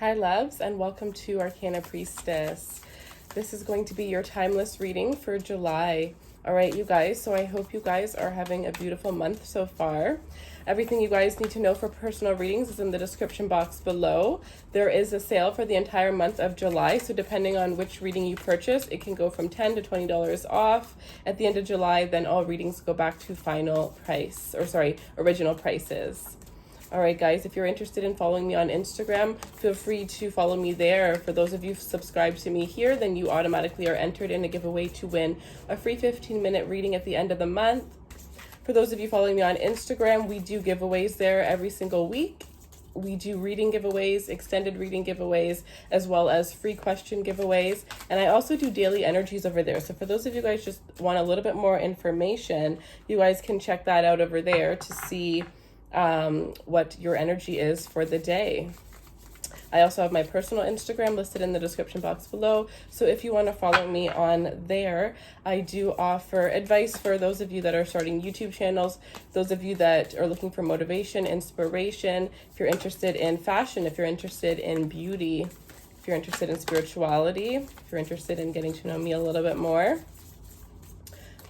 Hi loves, and welcome to Arcana Priestess. This is going to be your timeless reading for July. All right, you guys, so I hope you guys are having a beautiful month so far. Everything you guys need to know for personal readings is in the description box below. There is a sale for the entire month of July, so depending on which reading you purchase, it can go from $10 to $20 off. At the end of July, then all readings go back to original prices. All right, guys, if you're interested in following me on Instagram, feel free to follow me there. For those of you subscribed to me here, then you automatically are entered in a giveaway to win a free 15-minute reading at the end of the month. For those of you following me on Instagram, we do giveaways there every single week. We do reading giveaways, extended reading giveaways, as well as free question giveaways. And I also do daily energies over there. So for those of you guys just want a little bit more information, you guys can check that out over there to see what your energy is for the day. I also have my personal Instagram listed in the description box below. So if you want to follow me on there, I do offer advice for those of you that are starting YouTube channels, those of you that are looking for motivation, inspiration, if you're interested in fashion, if you're interested in beauty, if you're interested in spirituality, if you're interested in getting to know me a little bit more.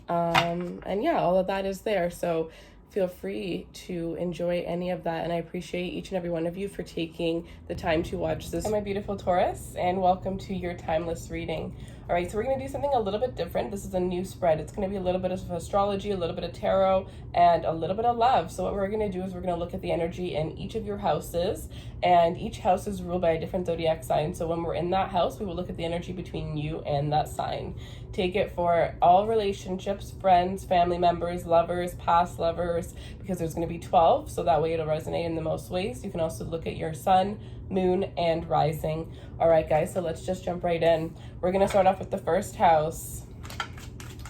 And yeah, all of that is there. So feel free to enjoy any of that, and I appreciate each and every one of you for taking the time to watch this. My beautiful Taurus, and welcome to your timeless reading. All right, so we're going to do something a little bit different. This is a new spread. It's going to be a little bit of astrology, a little bit of tarot, and a little bit of love. So what we're going to do is we're going to look at the energy in each of your houses, and each house is ruled by a different zodiac sign. So when we're in that house, we will look at the energy between you and that sign. Take it for all relationships, friends, family members, lovers, past lovers, because there's going to be 12, so that way it'll resonate in the most ways. You can also look at your sun, moon, and rising. All right, guys, so let's just jump right in. We're going to start off with the first house.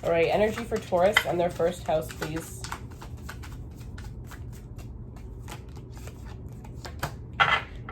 All right, energy for Taurus and their first house, please.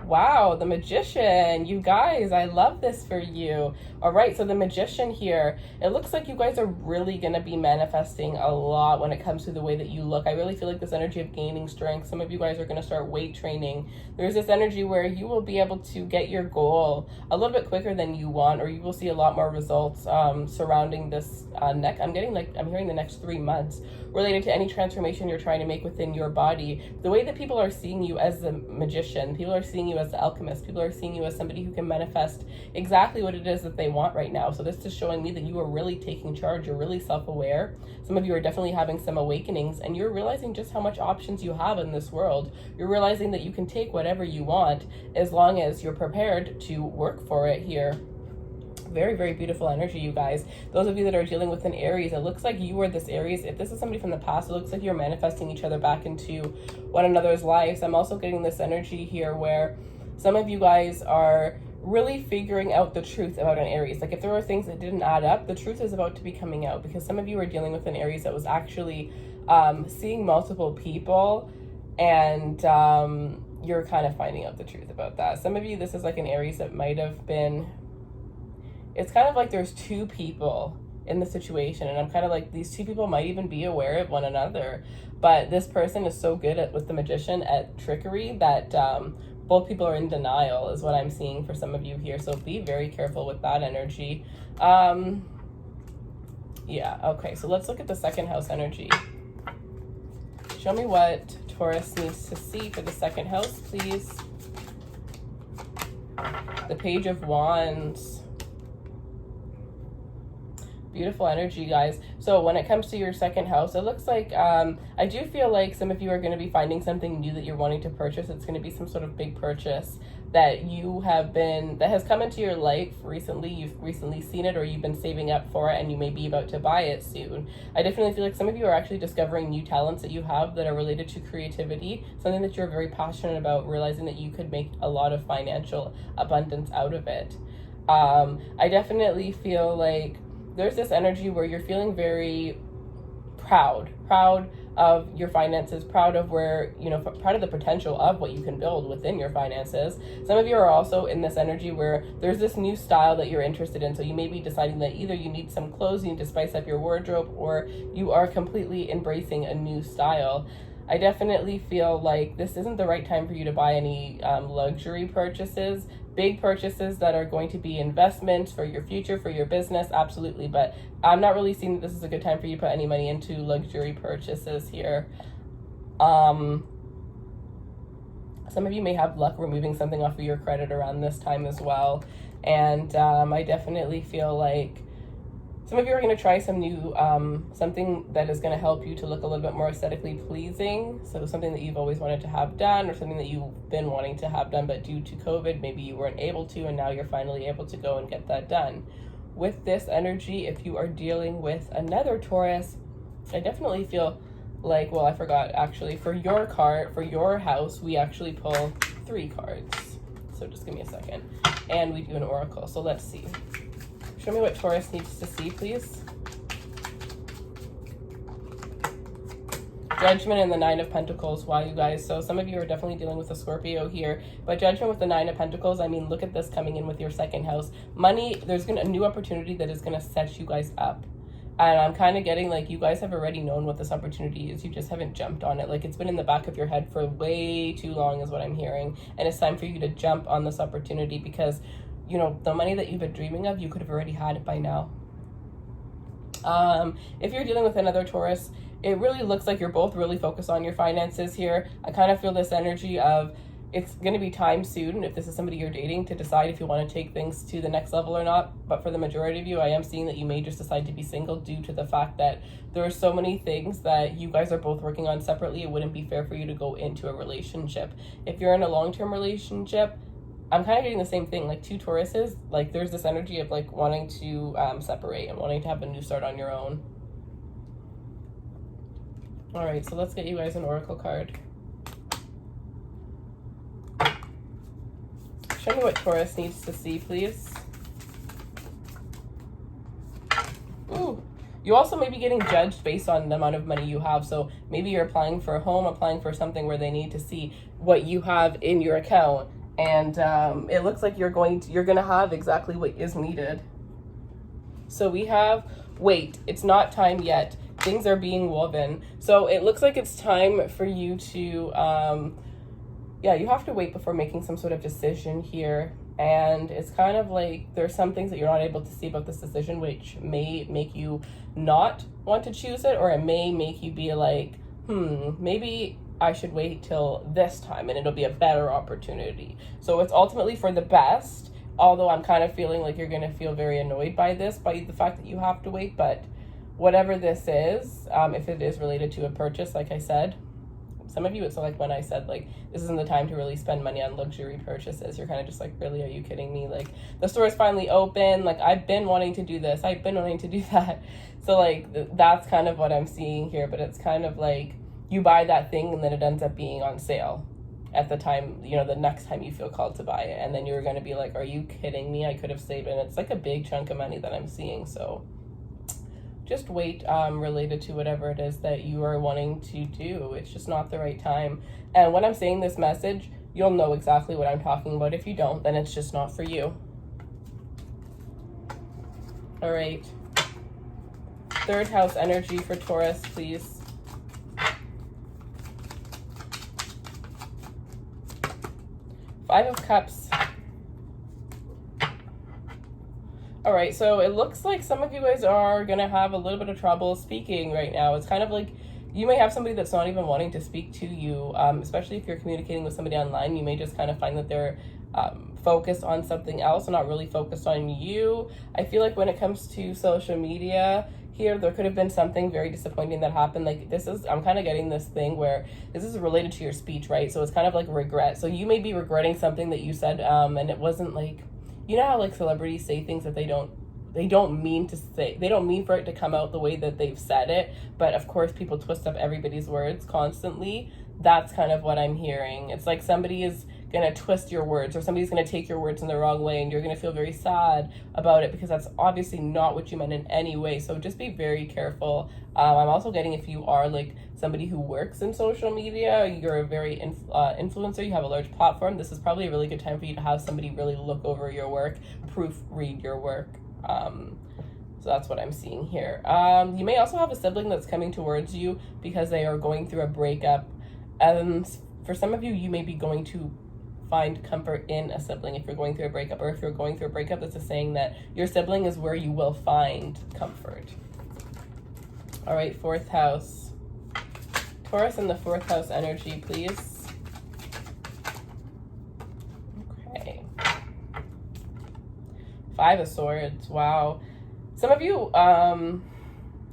Wow, the Magician. You guys, I love this for you. All right, so the Magician here, it looks like you guys are really going to be manifesting a lot when it comes to the way that you look. I really feel like this energy of gaining strength. Some of you guys are going to start weight training. There's this energy where you will be able to get your goal a little bit quicker than you want, or you will see a lot more results surrounding this I'm hearing the next 3 months related to any transformation you're trying to make within your body. The way that people are seeing you as the Magician, people are seeing you as the alchemist, people are seeing you as somebody who can manifest exactly what it is that they want right now. So this is showing me that you are really taking charge. You're really self-aware. Some of you are definitely having some awakenings, and you're realizing just how much options you have in this world. You're realizing that you can take whatever you want as long as you're prepared to work for it here. Very, very beautiful energy, you guys. Those of you that are dealing with an Aries, it looks like you are this Aries. If this is somebody from the past, it looks like you're manifesting each other back into one another's lives. I'm also getting this energy here where some of you guys are really figuring out the truth about an Aries. Like if there were things that didn't add up, the truth is about to be coming out, because some of you are dealing with an Aries that was actually seeing multiple people, and you're kind of finding out the truth about that. Some of you, this is like an Aries that might have been, it's kind of like there's two people in the situation, and I'm kind of like, these two people might even be aware of one another, but this person is so good with the Magician at trickery that both people are in denial is what I'm seeing for some of you here. So be very careful with that energy. Yeah, okay, so let's look at the second house energy. Show me what Taurus needs to see for the second house, please. The Page of Wands. Beautiful energy, guys. So when it comes to your second house, it looks like I do feel like some of you are going to be finding something new that you're wanting to purchase. It's going to be some sort of big purchase that has come into your life recently. You've recently seen it, or you've been saving up for it, and you may be about to buy it soon. I definitely feel like some of you are actually discovering new talents that you have that are related to creativity, something that you're very passionate about, realizing that you could make a lot of financial abundance out of it. I definitely feel like there's this energy where you're feeling very proud of your finances, proud of where, proud of the potential of what you can build within your finances. Some of you are also in this energy where there's this new style that you're interested in. So you may be deciding that either you need some clothes, you need to spice up your wardrobe, or you are completely embracing a new style. I definitely feel like this isn't the right time for you to buy any luxury purchases. big purchases that are going to be investments for your future, for your business, absolutely. But I'm not really seeing that this is a good time for you to put any money into luxury purchases here. Some of you may have luck removing something off of your credit around this time as well. And I definitely feel like some of you are going to try some new, something that is going to help you to look a little bit more aesthetically pleasing. So something that you've always wanted to have done, or something that you've been wanting to have done, but due to COVID, maybe you weren't able to, and now you're finally able to go and get that done. With this energy, if you are dealing with another Taurus, I definitely feel like, well, I forgot actually, for your card, for your house, we actually pull 3 cards. So just give me a second. And we do an oracle. So let's see. Show me what Taurus needs to see, please. Judgment and the 9 of Pentacles. Wow, you guys. So some of you are definitely dealing with a Scorpio here. But Judgment with the 9 of Pentacles, I mean, look at this coming in with your second house. Money, there's a new opportunity that is going to set you guys up. And I'm kind of getting like you guys have already known what this opportunity is. You just haven't jumped on it. Like it's been in the back of your head for way too long is what I'm hearing. And it's time for you to jump on this opportunity because, you know, the money that you've been dreaming of, you could have already had it by now. If you're dealing with another Taurus, it really looks like you're both really focused on your finances here. I kind of feel this energy of it's going to be time soon, if this is somebody you're dating, to decide if you want to take things to the next level or not. But for the majority of you, I am seeing that you may just decide to be single due to the fact that there are so many things that you guys are both working on separately. It wouldn't be fair for you to go into a relationship. If you're in a long-term relationship, I'm kind of getting the same thing, like 2 Tauruses, like there's this energy of like wanting to separate and wanting to have a new start on your own. All right, so let's get you guys an oracle card. Show me what Taurus needs to see, please. Ooh. You also may be getting judged based on the amount of money you have. So maybe you're applying for a home, applying for something where they need to see what you have in your account. And it looks like you're going to have exactly what is needed. So we have, wait, it's not time yet. Things are being woven. So it looks like it's time for you to, yeah, you have to wait before making some sort of decision here. And it's kind of like there's some things that you're not able to see about this decision, which may make you not want to choose it, or it may make you be like, maybe I should wait till this time and it'll be a better opportunity. So it's ultimately for the best, although I'm kind of feeling like you're going to feel very annoyed by this, by the fact that you have to wait. But whatever this is, if it is related to a purchase, like I said, some of you, it's like when I said, like, this isn't the time to really spend money on luxury purchases. You're kind of just like, really, are you kidding me? Like, the store is finally open. Like, I've been wanting to do this. I've been wanting to do that. So, like, that's kind of what I'm seeing here. But it's kind of like you buy that thing and then it ends up being on sale at the time, you know, the next time you feel called to buy it. And then you're going to be like, are you kidding me? I could have saved it. And it's like a big chunk of money that I'm seeing. So just wait related to whatever it is that you are wanting to do. It's just not the right time. And when I'm saying this message, you'll know exactly what I'm talking about. If you don't, then it's just not for you. All right. 3rd house energy for Taurus, please. Five of Cups. All right, so it looks like some of you guys are going to have a little bit of trouble speaking right now. It's kind of like you may have somebody that's not even wanting to speak to you, especially if you're communicating with somebody online. You may just kind of find that they're focused on something else and not really focused on you. I feel like when it comes to social media here, there could have been something very disappointing that happened. Like this is, I'm kind of getting this thing where this is related to your speech, right? So it's kind of like regret. So you may be regretting something that you said and it wasn't like, you know how like celebrities say things that they don't mean to say, they don't mean for it to come out the way that they've said it, but of course people twist up everybody's words constantly. That's kind of what I'm hearing. It's like somebody is gonna twist your words, or somebody's gonna take your words in the wrong way, and you're gonna feel very sad about it because that's obviously not what you meant in any way. So just be very careful. I'm also getting, if you are like somebody who works in social media, you're a very influencer, you have a large platform, this is probably a really good time for you to have somebody really look over your work, proofread your work. So that's what I'm seeing here. You may also have a sibling that's coming towards you because they are going through a breakup. And for some of you, you may be going to find comfort in a sibling if you're going through a breakup, or if you're going through a breakup, that's a saying that your sibling is where you will find comfort. All right, fourth house. Taurus in the fourth house energy, please. Okay. Five of Swords. Wow. Some of you,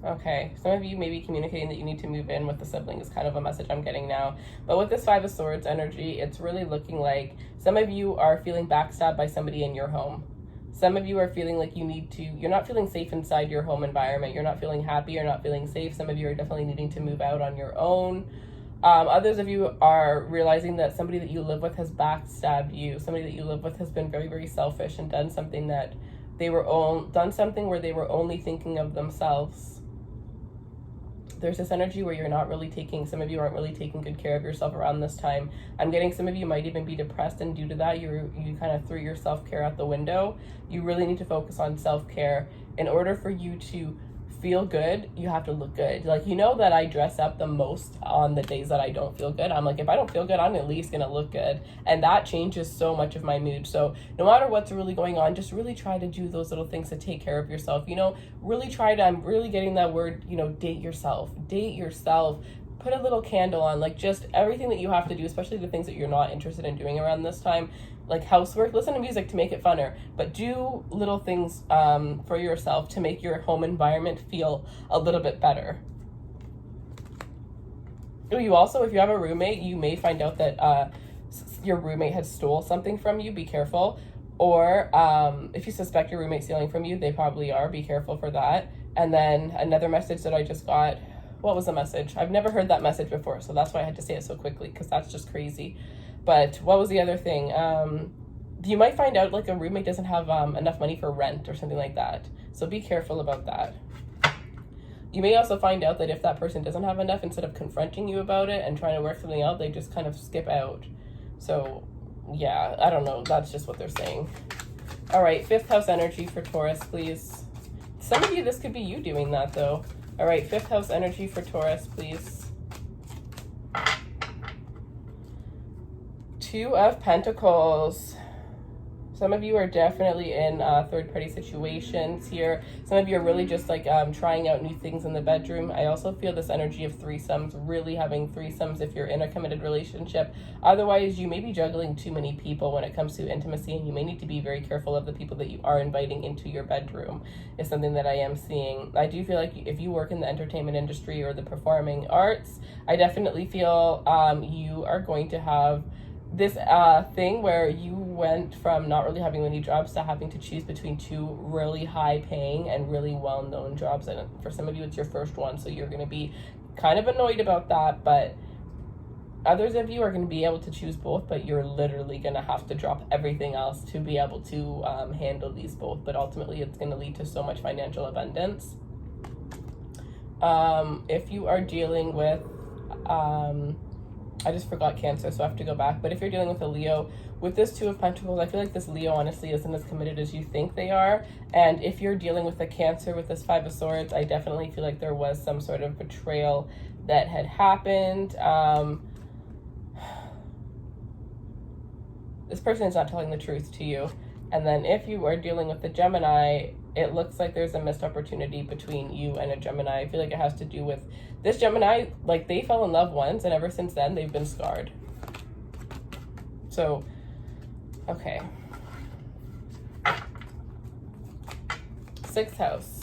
okay, some of you may be communicating that you need to move in with the sibling is kind of a message I'm getting now. But with this Five of Swords energy, it's really looking like some of you are feeling backstabbed by somebody in your home. Some of you are feeling like you're not feeling safe inside your home environment. You're not feeling happy, you're not feeling safe. Some of you are definitely needing to move out on your own. Others of you are realizing that somebody that you live with has backstabbed you. Somebody that you live with has been very, very selfish and done something that done something where they were only thinking of themselves. There's this energy where some of you aren't really taking good care of yourself around this time. I'm getting some of you might even be depressed, and due to that, you kind of threw your self-care out the window. You really need to focus on self-care. In order for you to feel good, you have to look good. Like, you know that I dress up the most on the days that I don't feel good. I'm like, if I don't feel good, I'm at least gonna look good, and that changes so much of my mood. So no matter what's really going on, just really try to do those little things to take care of yourself. Really try to, I'm really getting that word, date yourself. Put a little candle on, like, just everything that you have to do, especially the things that you're not interested in doing around this time, like housework. Listen to music to make it funner, but do little things for yourself to make your home environment feel a little bit better. You also, if you have a roommate, you may find out that your roommate has stole something from you. Be careful. Or if you suspect your roommate stealing from you, they probably are. Be careful for that. And then another message that I just got. What was the message? I've never heard that message before, so that's why I had to say it so quickly, because that's just crazy. But what was the other thing? You might find out like a roommate doesn't have enough money for rent or something like that. So be careful about that. You may also find out that if that person doesn't have enough, instead of confronting you about it and trying to work something out, they just kind of skip out. So yeah, I don't know. That's just what they're saying. All right, fifth house energy for Taurus, please. Some of you, this could be you doing that though. All right, fifth house energy for Taurus, please. Two of Pentacles. Some of you are definitely in third-party situations here. Some of you are really just like trying out new things in the bedroom. I also feel this energy of threesomes, really having threesomes if you're in a committed relationship. Otherwise, you may be juggling too many people when it comes to intimacy, and you may need to be very careful of the people that you are inviting into your bedroom, is something that I am seeing. I do feel like if you work in the entertainment industry or the performing arts, I definitely feel you are going to have this thing where you went from not really having many jobs to having to choose between two really high paying and really well-known jobs, and for some of you it's your first one, so you're going to be kind of annoyed about that. But others of you are going to be able to choose both, but you're literally going to have to drop everything else to be able to handle these both. But ultimately it's going to lead to so much financial abundance. If you are dealing with I just forgot Cancer, so I have to go back. But if you're dealing with a Leo, with this Two of Pentacles, I feel like this Leo honestly isn't as committed as you think they are. And if you're dealing with a Cancer with this Five of Swords, I definitely feel like there was some sort of betrayal that had happened. This person is not telling the truth to you. And then if you are dealing with a Gemini, it looks like there's a missed opportunity between you and a Gemini. I feel like it has to do with this Gemini, like they fell in love once, and ever since then they've been scarred. So, okay. Sixth house.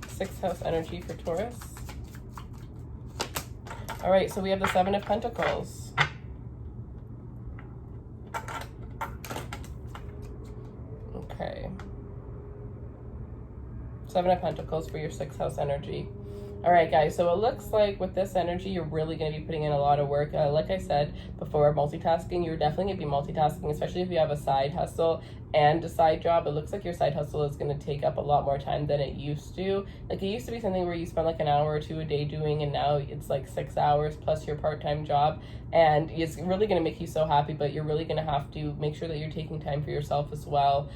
Sixth house energy for Taurus. All right, so we have the Seven of Pentacles. Okay. Seven of Pentacles for your sixth house energy. All right, guys, so it looks like with this energy, you're really going to be putting in a lot of work. Like I said before, multitasking, you're definitely going to be multitasking, especially if you have a side hustle and a side job. It looks like your side hustle is going to take up a lot more time than it used to. Like, it used to be something where you spend like an hour or two a day doing, and now it's like 6 hours plus your part-time job. And it's really going to make you so happy, but you're really going to have to make sure that you're taking time for yourself as well.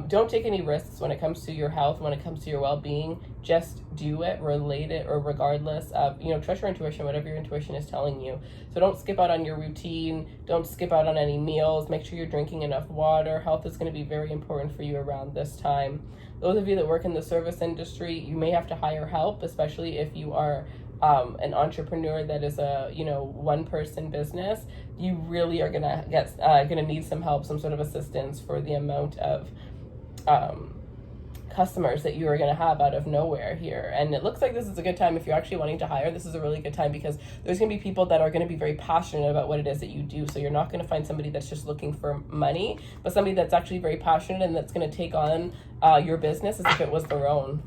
Don't take any risks when it comes to your health, when it comes to your well-being. just do it, relate it, or regardless of, you know, trust your intuition, whatever your intuition is telling you. So don't skip out on your routine. Don't skip out on any meals. Make sure you're drinking enough water. Health is going to be very important for you around this time. Those of you that work in the service industry, you may have to hire help, especially if you are an entrepreneur that is a, you know, one-person business. You really are gonna need some help, some sort of assistance for the amount of customers that you are going to have out of nowhere here. And it looks like this is a good time if you're actually wanting to hire. This is a really good time because there's going to be people that are going to be very passionate about what it is that you do. So you're not going to find somebody that's just looking for money, but somebody that's actually very passionate and that's going to take on your business as if it was their own.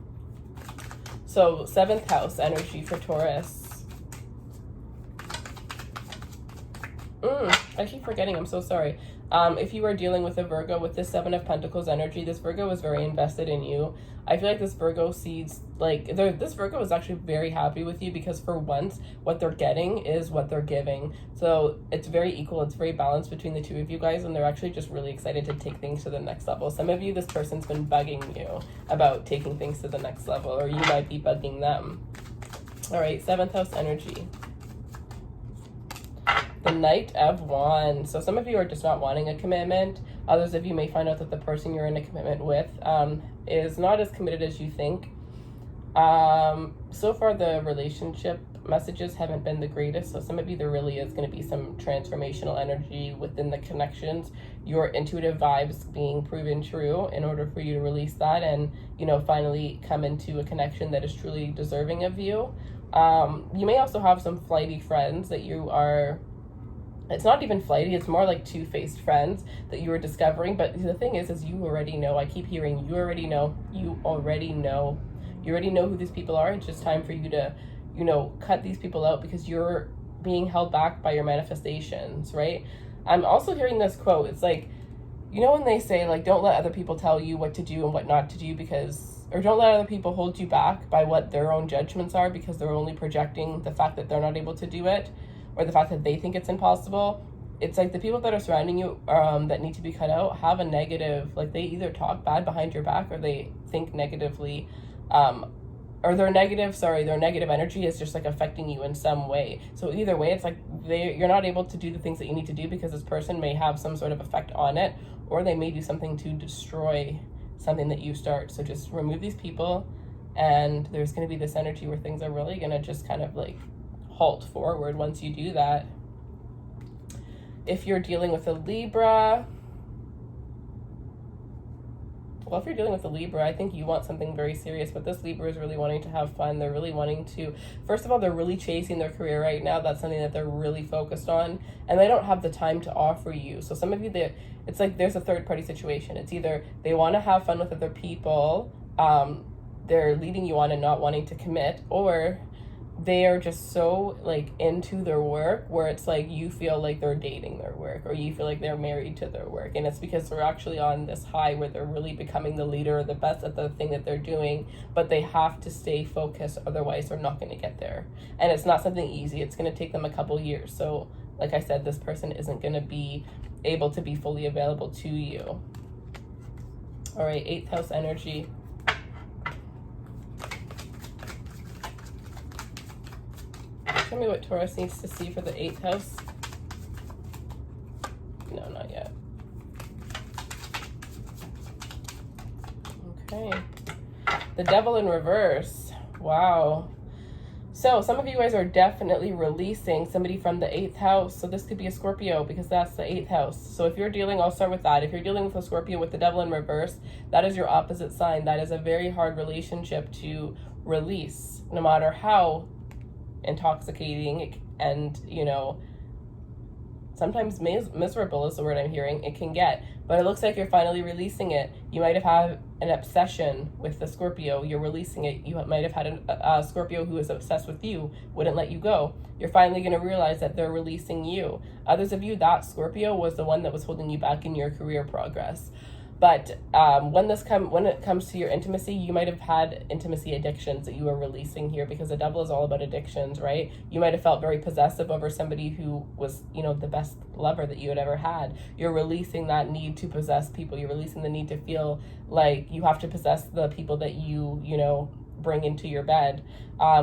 So 7th house energy for Taurus. I keep forgetting, I'm so sorry. If you are dealing with a Virgo with this 7 of Pentacles energy, this Virgo is very invested in you. I feel like this Virgo sees, like, this Virgo is actually very happy with you because for once, what they're getting is what they're giving. So it's very equal. It's very balanced between the two of you guys, and they're actually just really excited to take things to the next level. Some of you, this person's been bugging you about taking things to the next level, or you might be bugging them. All right, 7th house energy. The Knight of Wands. So some of you are just not wanting a commitment. Others of you may find out that the person you're in a commitment with is not as committed as you think. So far, the relationship messages haven't been the greatest. So some of you, there really is going to be some transformational energy within the connections. Your intuitive vibes being proven true in order for you to release that and, you know, finally come into a connection that is truly deserving of you. You may also have some flighty friends that you are... It's not even flighty, it's more like two-faced friends that you are discovering. But the thing is you already know. I keep hearing you already know. You already know. You already know who these people are. It's just time for you to, you know, cut these people out because you're being held back by your manifestations, right? I'm also hearing this quote. It's like, you know, when they say, like, don't let other people tell you what to do and what not to do because, or don't let other people hold you back by what their own judgments are because they're only projecting the fact that they're not able to do it, or the fact that they think it's impossible. It's like the people that are surrounding you that need to be cut out have a negative, like they either talk bad behind your back or they think negatively, or their negative energy is just like affecting you in some way. So either way, it's like you're not able to do the things that you need to do because this person may have some sort of effect on it, or they may do something to destroy something that you start. So just remove these people, and there's going to be this energy where things are really going to just kind of like halt forward once you do that. If you're dealing with a Libra, well, if you're dealing with a Libra, I think you want something very serious, but this Libra is really wanting to have fun. They're really wanting to, first of all, they're really chasing their career right now. That's something that they're really focused on, and they don't have the time to offer you. So some of you, it's like there's a third party situation. It's either they want to have fun with other people, they're leading you on and not wanting to commit, or they are just so like into their work where it's like you feel like they're dating their work, or you feel like they're married to their work, and it's because they're actually on this high where they're really becoming the leader or the best at the thing that they're doing, but they have to stay focused, otherwise they're not going to get there. And it's not something easy. It's going to take them a couple years. So like I said, this person isn't going to be able to be fully available to you. All right, 8th house energy. Show me what Taurus needs to see for the 8th house. No, not yet. Okay. The Devil in reverse. Wow. So some of you guys are definitely releasing somebody from the 8th house. So this could be a Scorpio because that's the 8th house. So if you're dealing, I'll start with that. If you're dealing with a Scorpio with the Devil in reverse, that is your opposite sign. That is a very hard relationship to release, no matter how intoxicating and, you know, sometimes miserable is the word I'm hearing, it can get. But it looks like you're finally releasing it. You might have had an obsession with the Scorpio. You're releasing it. You might have had a Scorpio who was obsessed with you, wouldn't let you go. You're finally going to realize that they're releasing you. Others of you, that Scorpio was the one that was holding you back in your career progress. But when it comes to your intimacy, you might have had intimacy addictions that you are releasing here, because the Devil is all about addictions, right? You might have felt very possessive over somebody who was, you know, the best lover that you had ever had. You're releasing that need to possess people. You're releasing the need to feel like you have to possess the people that you know, bring into your bed.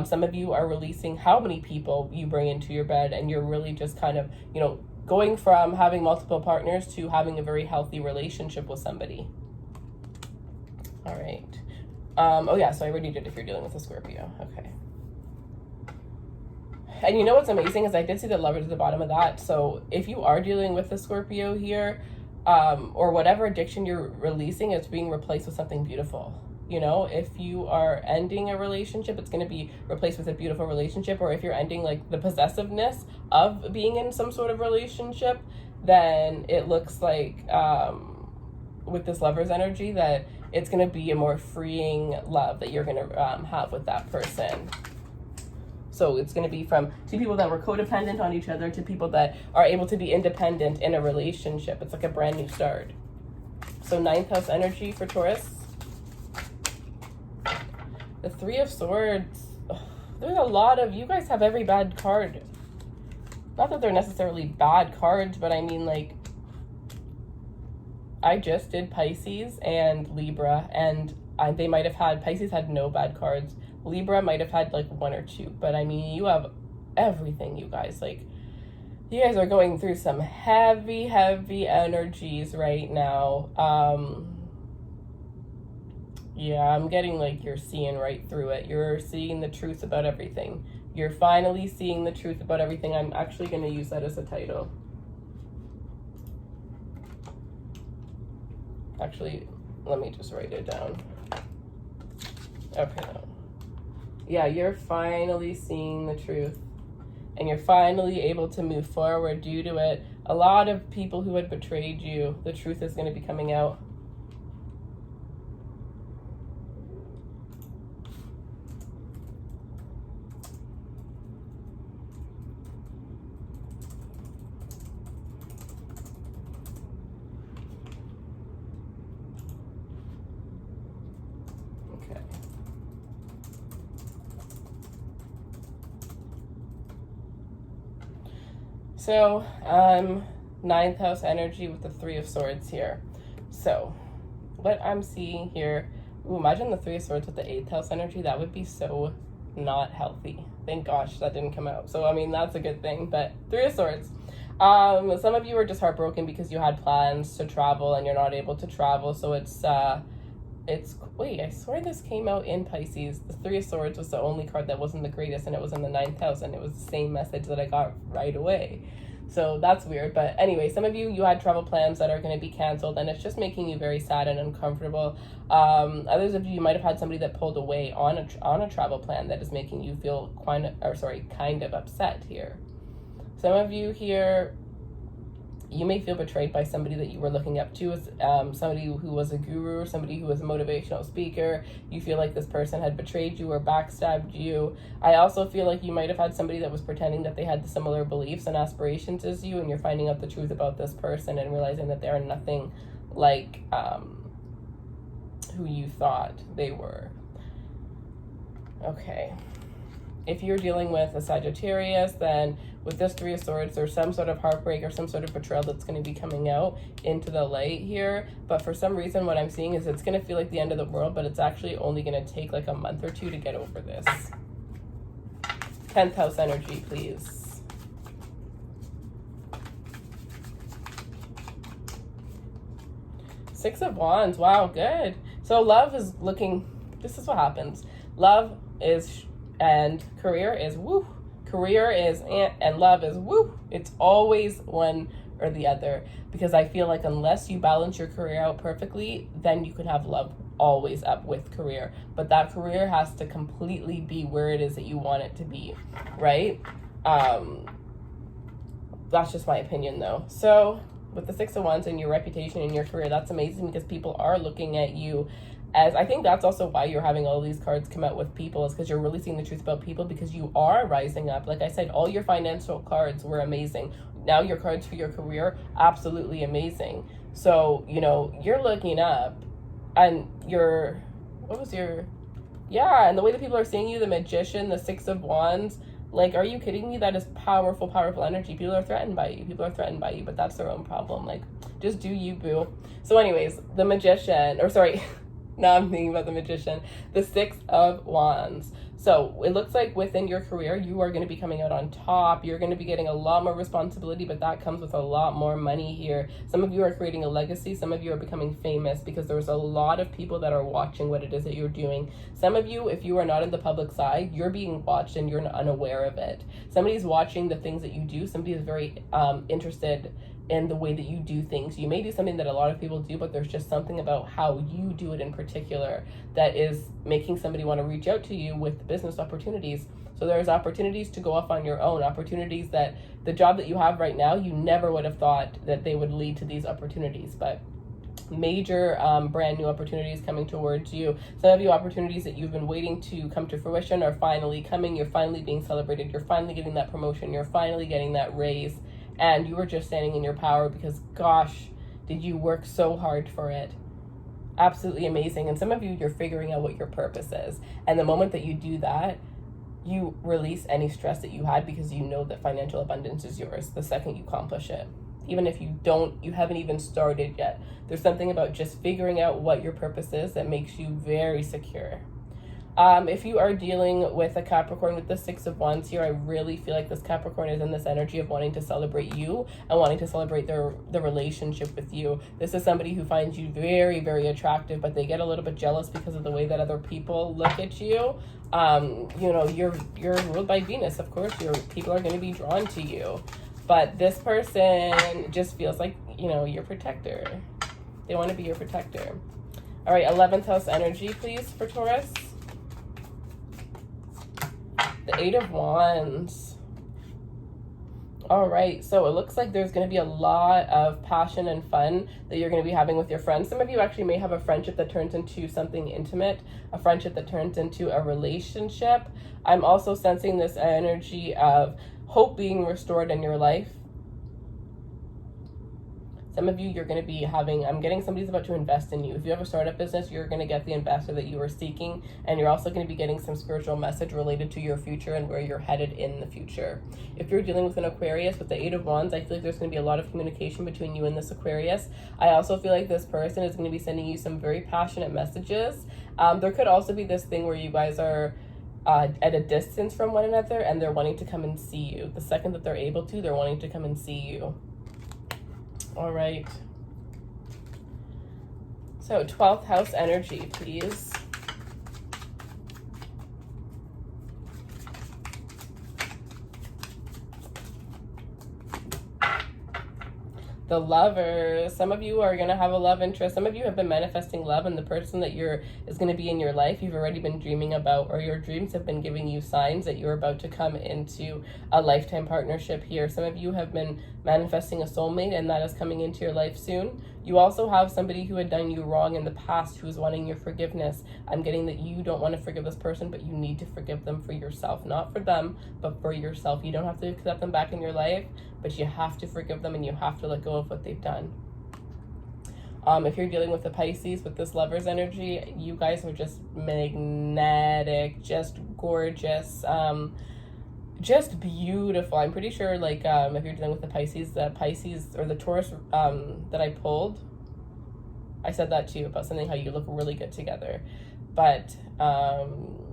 Some of you are releasing how many people you bring into your bed, and you're really just kind of, you know, going from having multiple partners to having a very healthy relationship with somebody. All right. Oh yeah, so I already did if you're dealing with a Scorpio. Okay. And you know what's amazing is I did see the Lovers at the bottom of that. So if you are dealing with a Scorpio here, or whatever addiction you're releasing, it's being replaced with something beautiful. You know, if you are ending a relationship, it's going to be replaced with a beautiful relationship. Or if you're ending like the possessiveness of being in some sort of relationship, then it looks like with this Lover's energy that it's going to be a more freeing love that you're going to have with that person. So it's going to be from two people that were codependent on each other to people that are able to be independent in a relationship. It's like a brand new start. So 9th house energy for Taurus. The 3 of Swords. There's a lot of, you guys have every bad card. Not that they're necessarily bad cards, but I mean, like, I just did Pisces and Libra, and they might have had, Pisces had no bad cards. Libra might have had like 1 or 2, but I mean, you have everything, you guys. Like, you guys are going through some heavy energies right now. Yeah, I'm getting like you're seeing right through it. You're seeing the truth about everything. You're finally seeing the truth about everything. I'm actually going to use that as a title. Actually, let me just write it down. Okay, no. Yeah, you're finally seeing the truth, and you're finally able to move forward due to it. A lot of people who had betrayed you, the truth is going to be coming out. So, 9th house energy with the 3 of Swords here. So, what I'm seeing here, imagine the 3 of Swords with the 8th house energy. That would be so not healthy. Thank gosh that didn't come out. So, I mean, that's a good thing, but 3 of Swords. Some of you are just heartbroken because you had plans to travel and you're not able to travel. So wait, I swear this came out in Pisces. The 3 of Swords was the only card that wasn't the greatest, and it was in the 9th house, and it was the same message that I got right away. So that's weird. But anyway, some of you had travel plans that are going to be canceled, and it's just making you very sad and uncomfortable. Others of you might have had somebody that pulled away on a travel plan that is making you feel kind of upset here. Some of you here, you may feel betrayed by somebody that you were looking up to, as somebody who was a guru, somebody who was a motivational speaker. You feel like this person had betrayed you or backstabbed you. I also feel like you might have had somebody that was pretending that they had similar beliefs and aspirations as you, and you're finding out the truth about this person and realizing that they are nothing like who you thought they were. Okay. If you're dealing with a Sagittarius, then with this 3 of Swords, there's some sort of heartbreak or some sort of betrayal that's going to be coming out into the light here. But for some reason, what I'm seeing is it's going to feel like the end of the world, but it's actually only going to take like a month or 2 to get over this. 10th house energy, please. Six of Wands. Wow, good. So love is looking, this is what happens. Love is, and career is woo. Career is and love is woo. It's always one or the other, because I feel like unless you balance your career out perfectly, then you could have love always up with career. But that career has to completely be where it is that you want it to be, right? That's just my opinion though. So with the 6 of Wands and your reputation and your career, that's amazing, because people are looking at you as, I think that's also why you're having all these cards come out with people, is because you're really seeing the truth about people, because you are rising up. Like I said, all your financial cards were amazing. Now your cards for your career, absolutely amazing. So, you know, you're looking up, and and the way that people are seeing you, the Magician, the 6 of Wands, like, are you kidding me? That is powerful, powerful energy. People are threatened by you, but that's their own problem. Like, just do you, boo. So anyways, the Magician, Now I'm thinking about the Magician. The Six of Wands. So it looks like within your career, you are going to be coming out on top. You're going to be getting a lot more responsibility, but that comes with a lot more money here. Some of you are creating a legacy. Some of you are becoming famous because there's a lot of people that are watching what it is that you're doing. Some of you, if you are not in the public side, you're being watched and you're unaware of it. Somebody's watching the things that you do. Somebody is very interested in the way that you do things. You may do something that a lot of people do, but there's just something about how you do it in particular that is making somebody want to reach out to you with business opportunities. So there's opportunities to go off on your own, opportunities that the job that you have right now, you never would have thought that they would lead to these opportunities, but major brand new opportunities coming towards you. Some of you, opportunities that you've been waiting to come to fruition are finally coming. You're finally being celebrated. You're finally getting that promotion. You're finally getting that raise. And you were just standing in your power because, gosh, did you work so hard for it. Absolutely amazing. And some of you, you're figuring out what your purpose is. And the moment that you do that, you release any stress that you had because you know that financial abundance is yours the second you accomplish it. Even if you haven't even started yet. There's something about just figuring out what your purpose is that makes you very secure. If you are dealing with a Capricorn with the Six of Wands here, I really feel like this Capricorn is in this energy of wanting to celebrate you and wanting to celebrate the relationship with you. This is somebody who finds you very, very attractive, but they get a little bit jealous because of the way that other people look at you. You know, you're ruled by Venus, of course. People are going to be drawn to you. But this person just feels like, you know, your protector. They want to be your protector. All right, 11th house energy, please, for Taurus. The Eight of Wands. All right, so it looks like there's going to be a lot of passion and fun that you're going to be having with your friends. Some of you actually may have a friendship that turns into something intimate, a friendship that turns into a relationship. I'm also sensing this energy of hope being restored in your life. Some of you, you're going to be having, I'm getting somebody's about to invest in you. If you have a startup business, you're going to get the investor that you were seeking. And you're also going to be getting some spiritual message related to your future and where you're headed in the future. If you're dealing with an Aquarius with the Eight of Wands, I feel like there's going to be a lot of communication between you and this Aquarius. I also feel like this person is going to be sending you some very passionate messages. There could also be this thing where you guys are at a distance from one another and they're wanting to come and see you. The second that they're able to, they're wanting to come and see you. All right. So 12th house energy, please. The Lovers. Some of you are going to have a love interest. Some of you have been manifesting love, and the person that is going to be in your life, you've already been dreaming about, or your dreams have been giving you signs that you're about to come into a lifetime partnership here. Some of you have been manifesting a soulmate, and that is coming into your life soon. You also have somebody who had done you wrong in the past who's wanting your forgiveness. I'm getting that you don't want to forgive this person, but you need to forgive them for yourself. Not for them, but for yourself. You don't have to accept them back in your life, but you have to forgive them and you have to let go of what they've done. If you're dealing with the Pisces with this Lover's energy, you guys are just magnetic, just gorgeous, just beautiful. I'm pretty sure, like, if you're dealing with the Pisces or the Taurus that I pulled, I said that to you about something, how you look really good together. But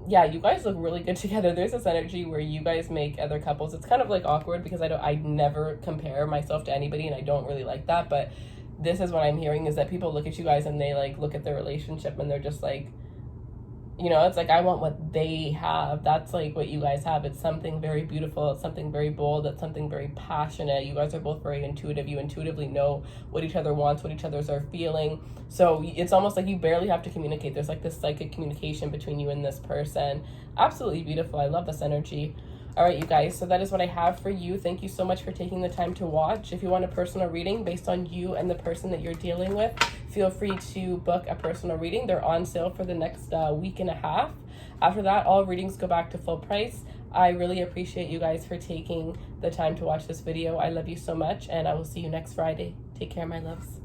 yeah, you guys look really good together. There's this energy where you guys make other couples. It's kind of like awkward because I never compare myself to anybody, and I don't really like that. But this is what I'm hearing, is that people look at you guys and they like look at their relationship and they're just like, you know, it's like, I want what they have. That's like what you guys have. It's something very beautiful. It's something very bold. It's something very passionate. You guys are both very intuitive. You intuitively know what each other wants, what each other's are feeling. So it's almost like you barely have to communicate. There's like this psychic communication between you and this person. Absolutely beautiful. I love this energy. All right, you guys, so that is what I have for you. Thank you so much for taking the time to watch. If you want a personal reading based on you and the person that you're dealing with, feel free to book a personal reading. They're on sale for the next week and a half. After that, all readings go back to full price. I really appreciate you guys for taking the time to watch this video. I love you so much, and I will see you next Friday. Take care, my loves.